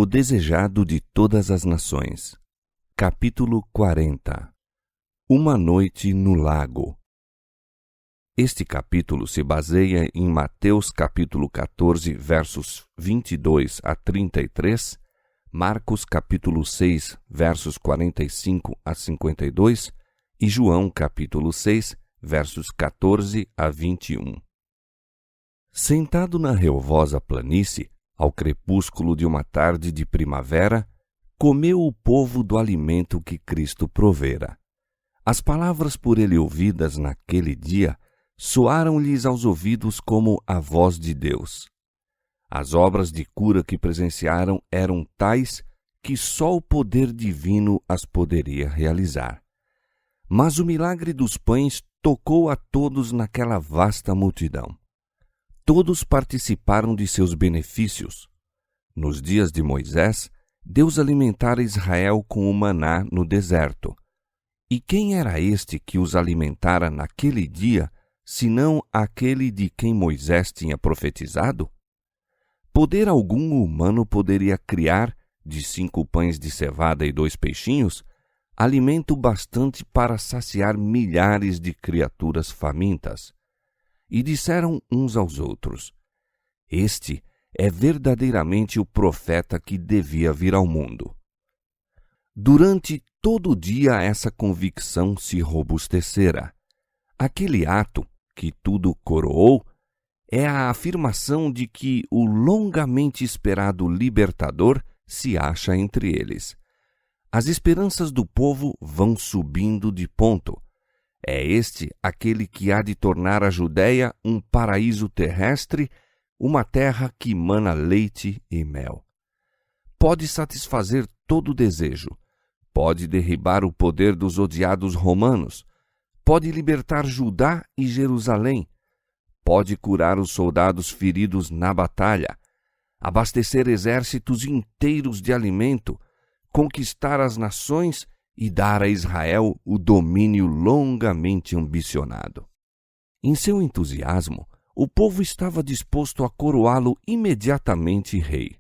O desejado de todas as nações. Capítulo 40. Uma noite no lago. Este capítulo se baseia em Mateus capítulo 14, versos 22 a 33, Marcos capítulo 6, versos 45 a 52 e João capítulo 6, versos 14 a 21. Sentado na relvosa planície, ao crepúsculo de uma tarde de primavera, comeu o povo do alimento que Cristo provera. As palavras por ele ouvidas naquele dia soaram-lhes aos ouvidos como a voz de Deus. As obras de cura que presenciaram eram tais que só o poder divino as poderia realizar. Mas o milagre dos pães tocou a todos naquela vasta multidão. Todos participaram de seus benefícios. Nos dias de Moisés, Deus alimentara Israel com o maná no deserto. E quem era este que os alimentara naquele dia, senão aquele de quem Moisés tinha profetizado? Poder algum humano poderia criar, de 5 pães de cevada e 2 peixinhos, alimento bastante para saciar milhares de criaturas famintas? E disseram uns aos outros: Este é verdadeiramente o profeta que devia vir ao mundo. Durante todo o dia essa convicção se robustecera. Aquele ato, que tudo coroou, é a afirmação de que o longamente esperado libertador se acha entre eles. As esperanças do povo vão subindo de ponto. É este aquele que há de tornar a Judéia um paraíso terrestre, uma terra que mana leite e mel. Pode satisfazer todo desejo, pode derribar o poder dos odiados romanos, pode libertar Judá e Jerusalém, pode curar os soldados feridos na batalha, abastecer exércitos inteiros de alimento, conquistar as nações e dar a Israel o domínio longamente ambicionado. Em seu entusiasmo, o povo estava disposto a coroá-lo imediatamente rei.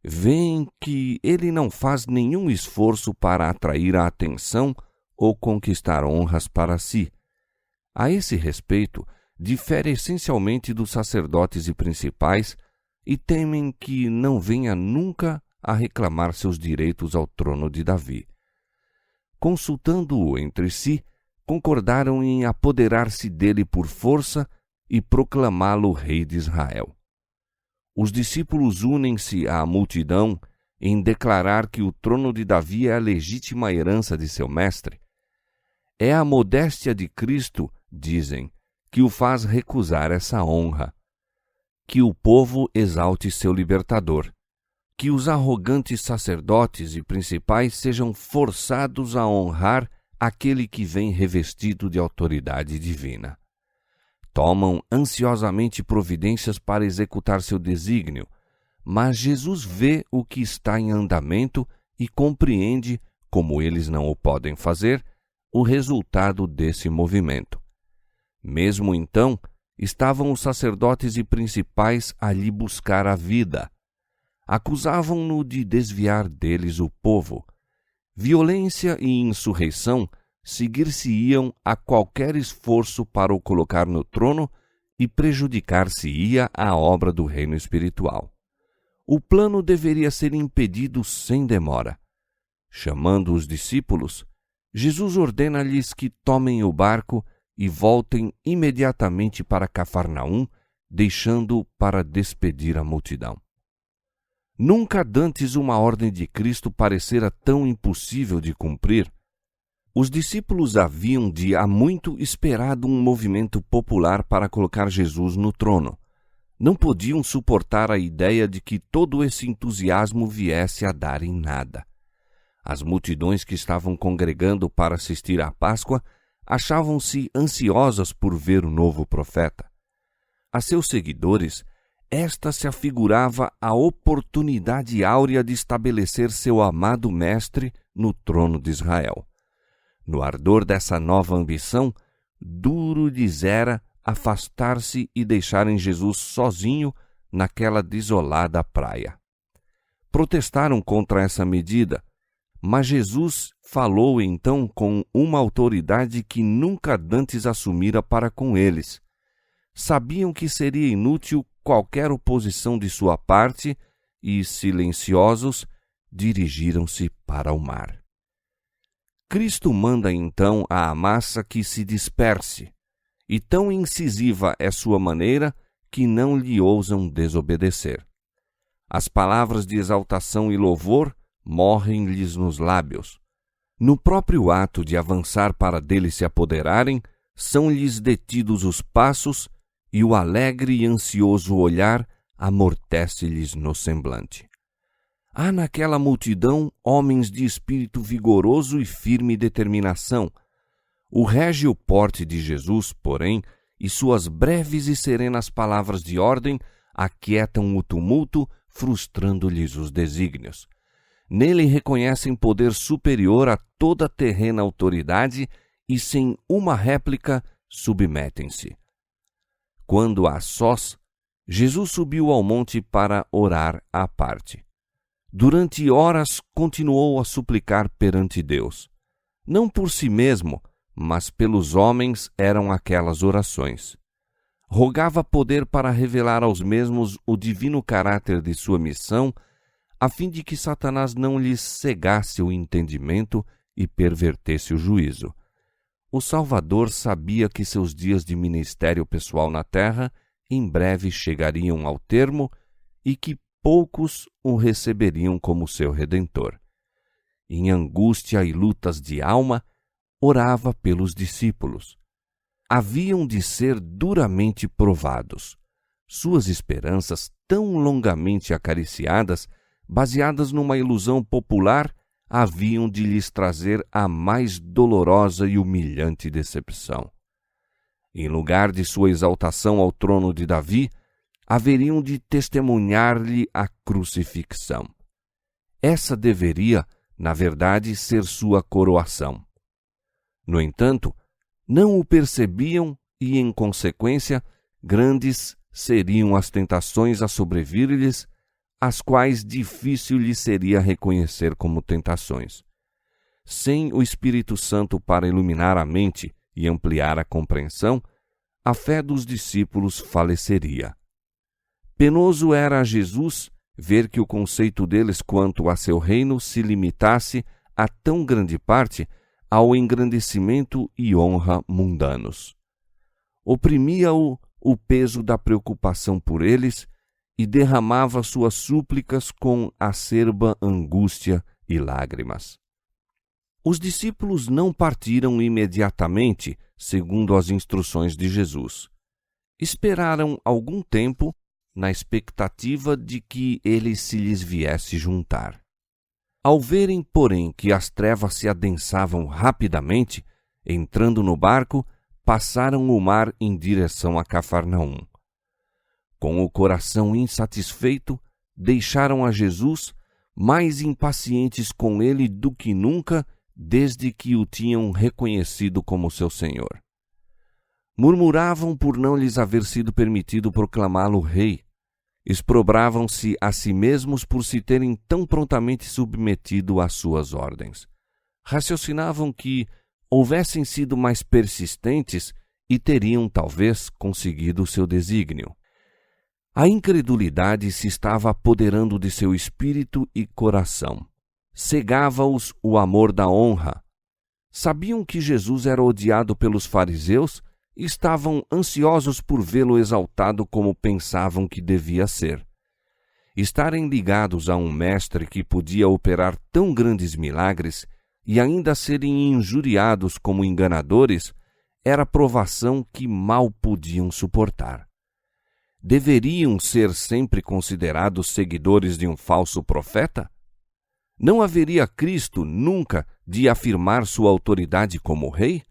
Veem que ele não faz nenhum esforço para atrair a atenção ou conquistar honras para si. A esse respeito, difere essencialmente dos sacerdotes e principais e temem que não venha nunca a reclamar seus direitos ao trono de Davi. Consultando-o entre si, concordaram em apoderar-se dele por força e proclamá-lo rei de Israel. Os discípulos unem-se à multidão em declarar que o trono de Davi é a legítima herança de seu mestre. É a modéstia de Cristo, dizem, que o faz recusar essa honra. Que o povo exalte seu libertador. Que os arrogantes sacerdotes e principais sejam forçados a honrar aquele que vem revestido de autoridade divina. Tomam ansiosamente providências para executar seu desígnio, mas Jesus vê o que está em andamento e compreende, como eles não o podem fazer, o resultado desse movimento. Mesmo então, estavam os sacerdotes e principais a lhe buscar a vida. Acusavam-no de desviar deles o povo. Violência e insurreição seguir-se-iam a qualquer esforço para o colocar no trono e prejudicar-se-ia a obra do reino espiritual. O plano deveria ser impedido sem demora. Chamando os discípulos, Jesus ordena-lhes que tomem o barco e voltem imediatamente para Cafarnaum, deixando-o para despedir a multidão. Nunca dantes uma ordem de Cristo parecera tão impossível de cumprir. Os discípulos haviam de há muito esperado um movimento popular para colocar Jesus no trono. Não podiam suportar a ideia de que todo esse entusiasmo viesse a dar em nada. As multidões que estavam congregando para assistir à Páscoa achavam-se ansiosas por ver o novo profeta. A seus seguidores, esta se afigurava a oportunidade áurea de estabelecer seu amado mestre no trono de Israel. No ardor dessa nova ambição, duro lhes era afastar-se e deixarem Jesus sozinho naquela desolada praia. protestaram contra essa medida, mas Jesus falou então com uma autoridade que nunca dantes assumira para com eles. Sabiam que seria inútil qualquer oposição de sua parte e, silenciosos, dirigiram-se para o mar. Cristo manda então à massa que se disperse, e tão incisiva é sua maneira que não lhe ousam desobedecer. As palavras de exaltação e louvor morrem-lhes nos lábios. No próprio ato de avançar para dele se apoderarem, são-lhes detidos os passos e o alegre e ansioso olhar amortece-lhes no semblante. Há naquela multidão homens de espírito vigoroso e firme determinação. O régio porte de Jesus, porém, e suas breves e serenas palavras de ordem aquietam o tumulto, frustrando-lhes os desígnios. Nele reconhecem poder superior a toda terrena autoridade e, sem uma réplica, submetem-se. Quando a sós, Jesus subiu ao monte para orar à parte. Durante horas continuou a suplicar perante Deus. Não por si mesmo, mas pelos homens eram aquelas orações. Rogava poder para revelar aos mesmos o divino caráter de sua missão, a fim de que Satanás não lhes cegasse o entendimento e pervertesse o juízo. O Salvador sabia que seus dias de ministério pessoal na terra em breve chegariam ao termo e que poucos o receberiam como seu Redentor. Em angústia e lutas de alma, orava pelos discípulos. Haviam de ser duramente provados. Suas esperanças, tão longamente acariciadas, baseadas numa ilusão popular, haviam de lhes trazer a mais dolorosa e humilhante decepção. Em lugar de sua exaltação ao trono de Davi, haveriam de testemunhar-lhe a crucifixão. Essa deveria, na verdade, ser sua coroação. No entanto, não o percebiam e, em consequência, grandes seriam as tentações a sobrevir-lhes, as quais difícil lhe seria reconhecer como tentações. Sem o Espírito Santo para iluminar a mente e ampliar a compreensão, a fé dos discípulos faleceria. Penoso era a Jesus ver que o conceito deles quanto a seu reino se limitasse a tão grande parte ao engrandecimento e honra mundanos. Oprimia-o o peso da preocupação por eles e derramava suas súplicas com acerba angústia e lágrimas. Os discípulos não partiram imediatamente, segundo as instruções de Jesus. Esperaram algum tempo, na expectativa de que ele se lhes viesse juntar. Ao verem, porém, que as trevas se adensavam rapidamente, entrando no barco, passaram o mar em direção a Cafarnaum. Com o coração insatisfeito, deixaram a Jesus, mais impacientes com ele do que nunca, desde que o tinham reconhecido como seu Senhor. Murmuravam por não lhes haver sido permitido proclamá-lo rei. Exprobravam-se a si mesmos por se terem tão prontamente submetido às suas ordens. Raciocinavam que houvessem sido mais persistentes e teriam, talvez, conseguido o seu desígnio. A incredulidade se estava apoderando de seu espírito e coração. Cegava-os o amor da honra. Sabiam que Jesus era odiado pelos fariseus e estavam ansiosos por vê-lo exaltado como pensavam que devia ser. Estarem ligados a um mestre que podia operar tão grandes milagres e ainda serem injuriados como enganadores era provação que mal podiam suportar. Deveriam ser sempre considerados seguidores de um falso profeta? Não haveria Cristo nunca de afirmar sua autoridade como rei?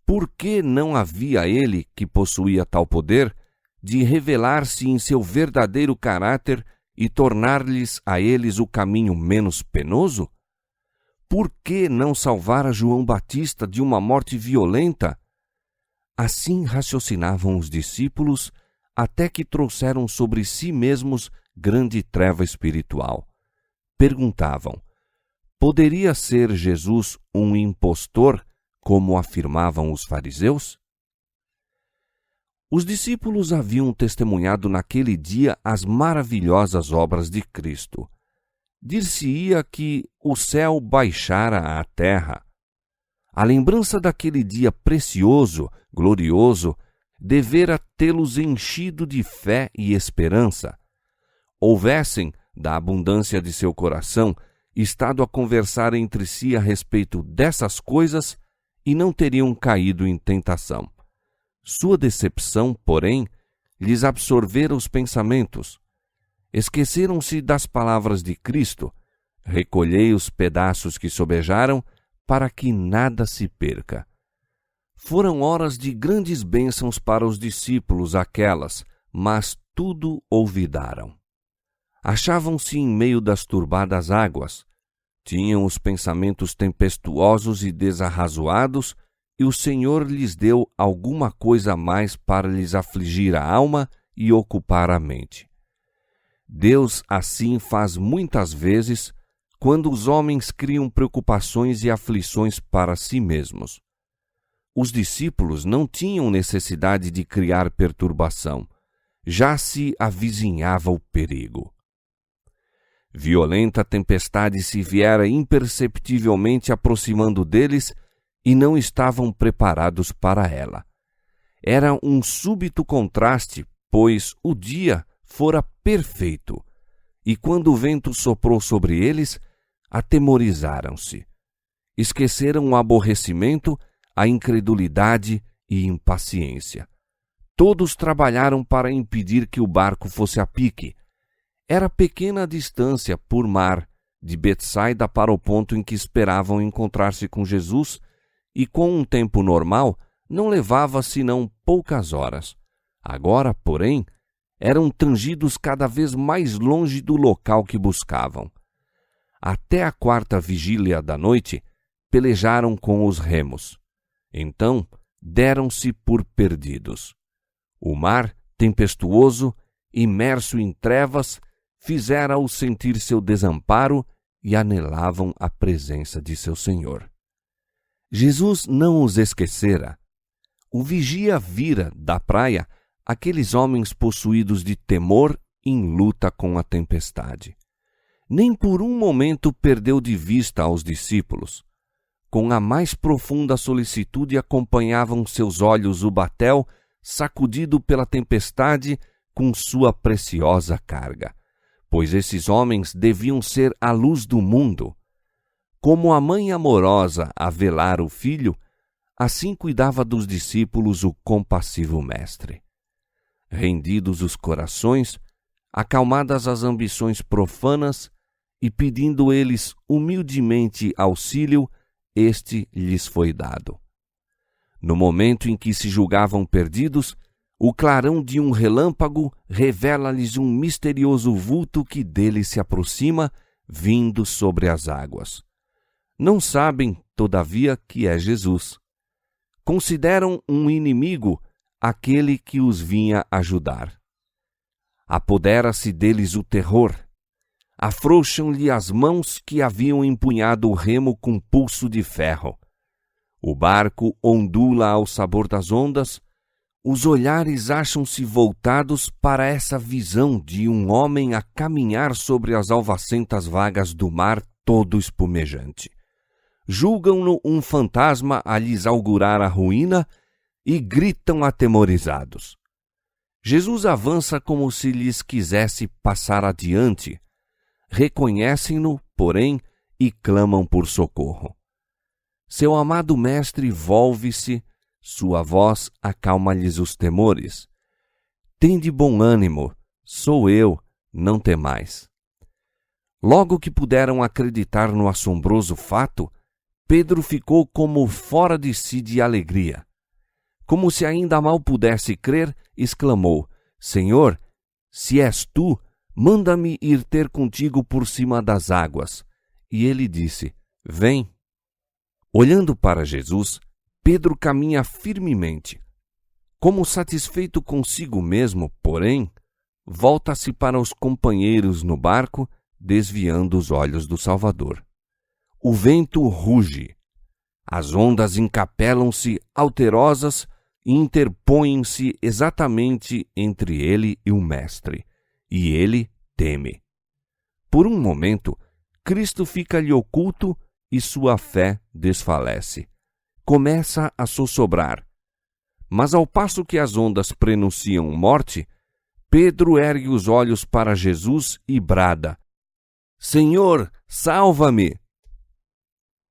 Por que não havia ele, que possuía tal poder, de revelar-se em seu verdadeiro caráter e tornar-lhes a eles o caminho menos penoso? Por que não salvar a João Batista de uma morte violenta? Assim raciocinavam os discípulos, até que trouxeram sobre si mesmos grande treva espiritual. perguntavam: poderia ser Jesus um impostor, como afirmavam os fariseus? Os discípulos haviam testemunhado naquele dia as maravilhosas obras de Cristo. Dir-se-ia que o céu baixara à terra. A lembrança daquele dia precioso, glorioso, devera tê-los enchido de fé e esperança. Houvessem, da abundância de seu coração, estado a conversar entre si a respeito dessas coisas e não teriam caído em tentação. Sua decepção, porém, lhes absorvera os pensamentos. Esqueceram-se das palavras de Cristo: recolhei os pedaços que sobejaram, para que nada se perca. Foram horas de grandes bênçãos para os discípulos aquelas, mas tudo olvidaram. Achavam-se em meio das turbadas águas, tinham os pensamentos tempestuosos e desarrazoados, e o Senhor lhes deu alguma coisa a mais para lhes afligir a alma e ocupar a mente. Deus assim faz muitas vezes quando os homens criam preocupações e aflições para si mesmos. Os discípulos não tinham necessidade de criar perturbação, já se avizinhava o perigo. Violenta tempestade se viera imperceptivelmente aproximando deles e não estavam preparados para ela. Era um súbito contraste, pois o dia fora perfeito, e quando o vento soprou sobre eles, atemorizaram-se. Esqueceram o aborrecimento, a incredulidade e impaciência. Todos trabalharam para impedir que o barco fosse a pique. Era pequena a distância, por mar, de Betsaida para o ponto em que esperavam encontrar-se com Jesus, e com um tempo normal não levava senão poucas horas. Agora, porém, eram tangidos cada vez mais longe do local que buscavam. Até a quarta vigília da noite, pelejaram com os remos. Então, deram-se por perdidos. O mar, tempestuoso, imerso em trevas, fizera-os sentir seu desamparo e anelavam a presença de seu Senhor. Jesus não os esquecera. O vigia vira, da praia, aqueles homens possuídos de temor em luta com a tempestade. Nem por um momento perdeu de vista aos discípulos. Com a mais profunda solicitude acompanhavam seus olhos o batel, sacudido pela tempestade, com sua preciosa carga, pois esses homens deviam ser a luz do mundo. Como a mãe amorosa a velar o filho, assim cuidava dos discípulos o compassivo mestre. Rendidos os corações, acalmadas as ambições profanas, e pedindo eles humildemente auxílio, este lhes foi dado. No momento em que se julgavam perdidos, o clarão de um relâmpago revela-lhes um misterioso vulto que deles se aproxima, vindo sobre as águas. Não sabem, todavia, que é Jesus. Consideram um inimigo aquele que os vinha ajudar. Apodera-se deles o terror. Afrouxam-lhe as mãos que haviam empunhado o remo com pulso de ferro. O barco ondula ao sabor das ondas. Os olhares acham-se voltados para essa visão de um homem a caminhar sobre as alvacentas vagas do mar todo espumejante. Julgam-no um fantasma a lhes augurar a ruína e gritam atemorizados. Jesus avança como se lhes quisesse passar adiante. Reconhecem-no, porém, e clamam por socorro. Seu amado mestre volve-se, sua voz acalma-lhes os temores. Tende bom ânimo, sou eu, não temais. Logo que puderam acreditar no assombroso fato, Pedro ficou como fora de si de alegria. Como se ainda mal pudesse crer, exclamou: Senhor, se és tu, manda-me ir ter contigo por cima das águas. E ele disse: Vem. Olhando para Jesus, Pedro caminha firmemente. Como satisfeito consigo mesmo, porém, volta-se para os companheiros no barco, desviando os olhos do Salvador. O vento ruge. As ondas encapelam-se alterosas e interpõem-se exatamente entre ele e o Mestre, e ele teme. Por um momento, Cristo fica-lhe oculto e sua fé desfalece. Começa a sossobrar. Mas ao passo que as ondas prenunciam morte, Pedro ergue os olhos para Jesus e brada: Senhor, salva-me!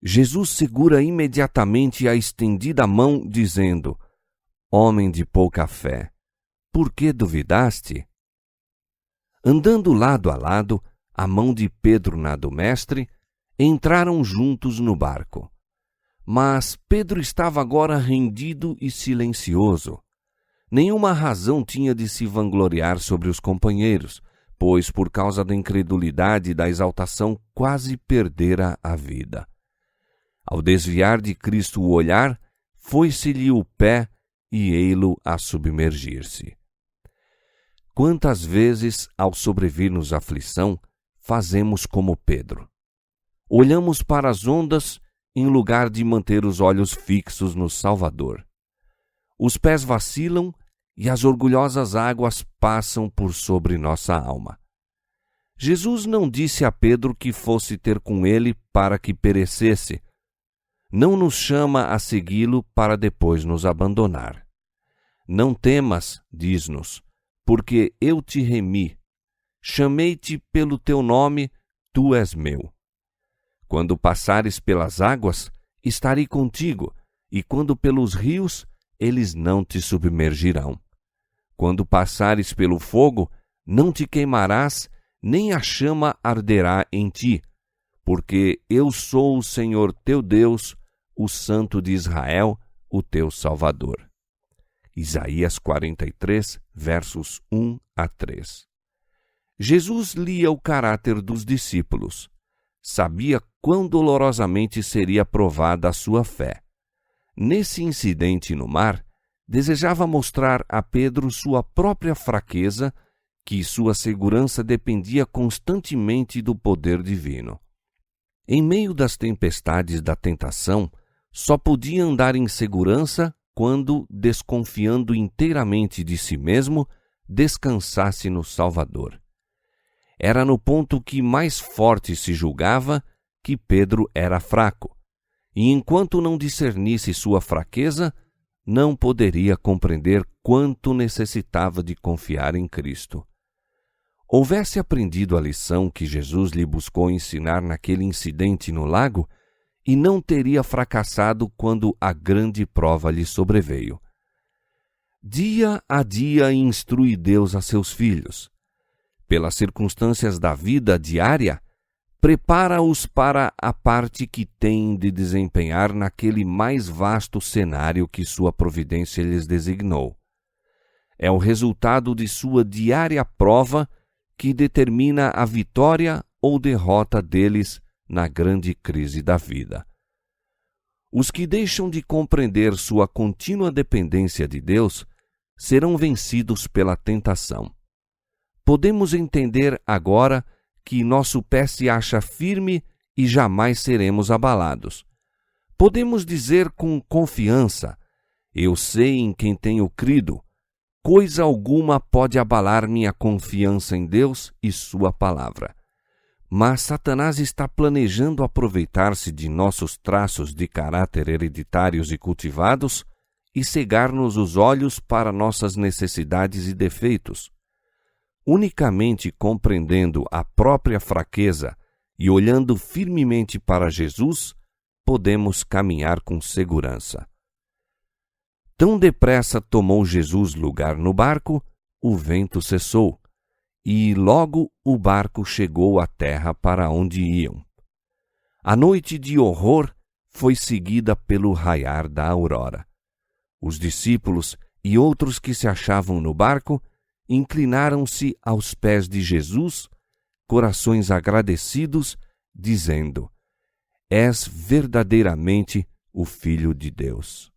Jesus segura imediatamente a estendida mão, dizendo: Homem de pouca fé, por que duvidaste? Andando lado a lado, a mão de Pedro na do Mestre, entraram juntos no barco. Mas Pedro estava agora rendido e silencioso. Nenhuma razão tinha de se vangloriar sobre os companheiros, pois por causa da incredulidade e da exaltação quase perdera a vida. Ao desviar de Cristo o olhar, foi-se-lhe o pé e ei-lo a submergir-se. Quantas vezes, ao sobrevir-nos aflição, fazemos como Pedro? Olhamos para as ondas em lugar de manter os olhos fixos no Salvador. Os pés vacilam e as orgulhosas águas passam por sobre nossa alma. Jesus não disse a Pedro que fosse ter com ele para que perecesse. Não nos chama a segui-lo para depois nos abandonar. Não temas, diz-nos, porque eu te remi. Chamei-te pelo teu nome, tu és meu. Quando passares pelas águas, estarei contigo, e quando pelos rios, eles não te submergirão. Quando passares pelo fogo, não te queimarás, nem a chama arderá em ti, porque eu sou o Senhor teu Deus, o Santo de Israel, o teu Salvador. Isaías 43, versos 1 a 3. Jesus lia o caráter dos discípulos. Sabia quão dolorosamente seria provada a sua fé. Nesse incidente no mar, desejava mostrar a Pedro sua própria fraqueza, que sua segurança dependia constantemente do poder divino. Em meio das tempestades da tentação, só podia andar em segurança quando, desconfiando inteiramente de si mesmo, descansasse no Salvador. Era no ponto que mais forte se julgava que Pedro era fraco, e enquanto não discernisse sua fraqueza, não poderia compreender quanto necessitava de confiar em Cristo. Houvesse aprendido a lição que Jesus lhe buscou ensinar naquele incidente no lago, e não teria fracassado quando a grande prova lhe sobreveio. Dia a dia instrui Deus a seus filhos. Pelas circunstâncias da vida diária, prepara-os para a parte que têm de desempenhar naquele mais vasto cenário que sua providência lhes designou. É o resultado de sua diária prova que determina a vitória ou derrota deles na grande crise da vida. Os que deixam de compreender sua contínua dependência de Deus serão vencidos pela tentação. Podemos entender agora que nosso pé se acha firme e jamais seremos abalados. Podemos dizer com confiança: eu sei em quem tenho crido, coisa alguma pode abalar minha confiança em Deus e sua palavra. Mas Satanás está planejando aproveitar-se de nossos traços de caráter hereditários e cultivados e cegar-nos os olhos para nossas necessidades e defeitos. Unicamente compreendendo a própria fraqueza e olhando firmemente para Jesus, podemos caminhar com segurança. Tão depressa tomou Jesus lugar no barco, o vento cessou, e logo o barco chegou à terra para onde iam. A noite de horror foi seguida pelo raiar da aurora. Os discípulos e outros que se achavam no barco inclinaram-se aos pés de Jesus, corações agradecidos, dizendo: És verdadeiramente o Filho de Deus.